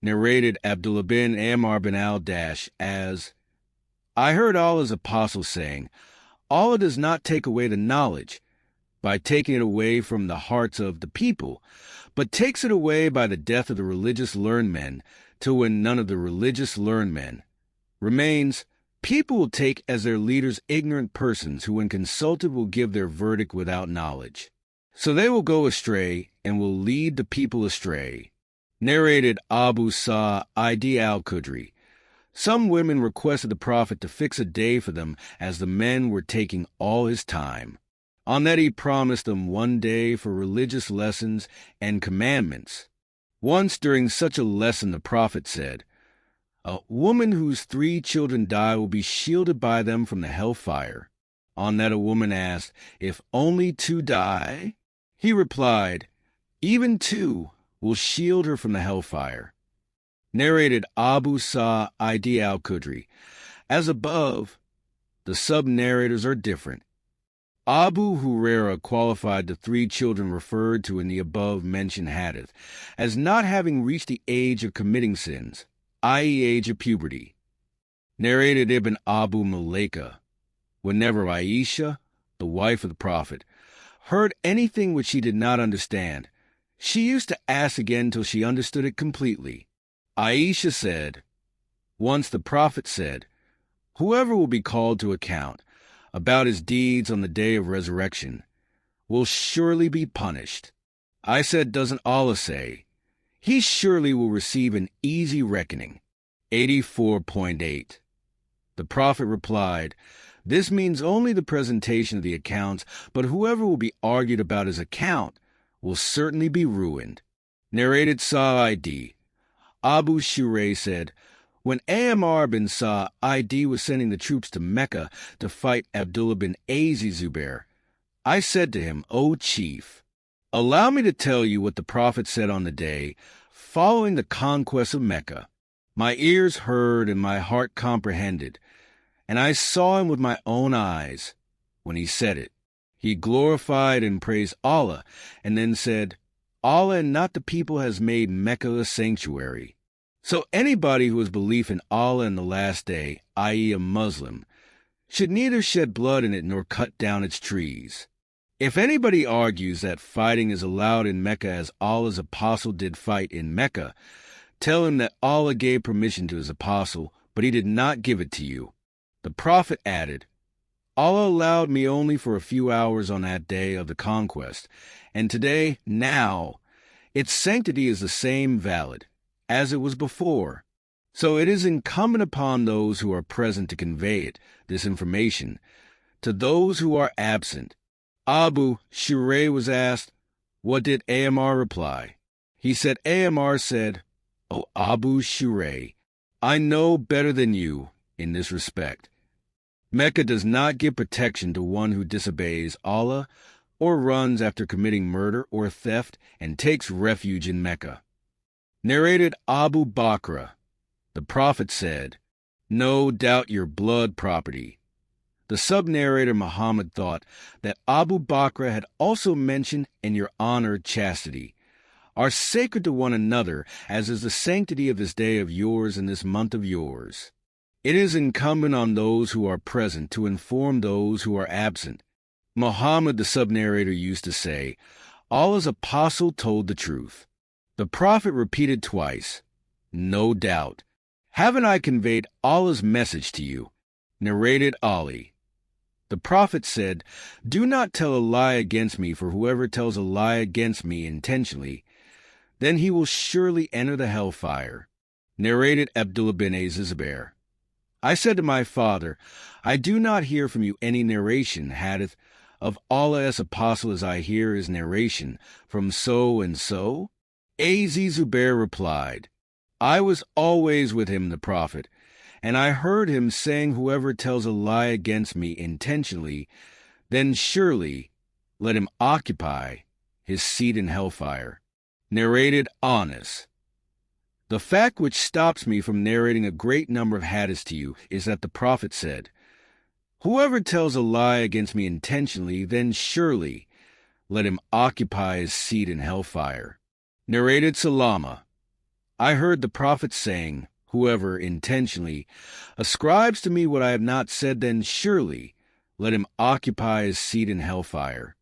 Narrated Abdullah bin Amr bin al-Dash as, I heard Allah's apostle saying, Allah does not take away the knowledge by taking it away from the hearts of the people, but takes it away by the death of the religious learned men, till when none of the religious learned men remains, people will take as their leaders ignorant persons who when consulted will give their verdict without knowledge. So they will go astray and will lead the people astray. Narrated Abu Sa'id al-Khudri. Some women requested the Prophet to fix a day for them as the men were taking all his time. On that he promised them one day for religious lessons and commandments. Once during such a lesson the Prophet said, a woman whose 3 children die will be shielded by them from the hellfire. On that a woman asked, if only 2 die? He replied, even 2 will shield her from the hellfire. Narrated Abu Sa'id al-Khudri. As above, the sub-narrators are different. Abu Huraira qualified the 3 children referred to in the above-mentioned hadith as not having reached the age of committing sins, i.e. age of puberty. Narrated Ibn Abu Mulaika. Whenever Aisha, the wife of the Prophet, heard anything which she did not understand, she used to ask again till she understood it completely. Aisha said, once the Prophet said, whoever will be called to account about his deeds on the day of resurrection will surely be punished. I said, doesn't Allah say, he surely will receive an easy reckoning? 84.8. The Prophet replied, this means only the presentation of the accounts, but whoever will be argued about his account will certainly be ruined. Narrated Sa'id. Abu Shurayh said, when Amr bin Sa'id was sending the troops to Mecca to fight Abdullah bin Zubair, I said to him, O chief, allow me to tell you what the Prophet said on the day following the conquest of Mecca. My ears heard and my heart comprehended, and I saw him with my own eyes when he said it. He glorified and praised Allah, and then said, Allah and not the people has made Mecca a sanctuary. So anybody who has belief in Allah and the last day, i.e. a Muslim, should neither shed blood in it nor cut down its trees. If anybody argues that fighting is allowed in Mecca as Allah's apostle did fight in Mecca, tell him that Allah gave permission to his apostle, but he did not give it to you. The Prophet added, Allah allowed me only for a few hours on that day of the conquest, and today, now, its sanctity is the same valid as it was before. So it is incumbent upon those who are present to convey it, this information, to those who are absent. Abu Shurayh was asked, what did Amr reply? He said, Amr said, O Abu Shurayh, I know better than you in this respect. Mecca does not give protection to one who disobeys Allah or runs after committing murder or theft and takes refuge in Mecca. Narrated Abu Bakr. The Prophet said, no doubt your blood property. The sub-narrator Muhammad thought that Abu Bakr had also mentioned in your honor chastity, are sacred to one another, as is the sanctity of this day of yours and this month of yours. It is incumbent on those who are present to inform those who are absent. Muhammad, the sub-narrator, used to say, Allah's apostle told the truth. The Prophet repeated twice, no doubt. Haven't I conveyed Allah's message to you? Narrated Ali. The Prophet said, do not tell a lie against me, for whoever tells a lie against me intentionally, then he will surely enter the hellfire. Narrated Abdullah bin Zubair. I said to my father, I do not hear from you any narration, hadith, of Allah as apostle as I hear his narration from so and so? Zubair replied, I was always with him, the Prophet, and I heard him saying, whoever tells a lie against me intentionally, then surely let him occupy his seat in hellfire. Narrated Anas. The fact which stops me from narrating a great number of hadiths to you is that the Prophet said, whoever tells a lie against me intentionally, then surely let him occupy his seat in hellfire. Narrated Salama. I heard the Prophet saying, whoever intentionally ascribes to me what I have not said, then surely let him occupy his seat in hellfire.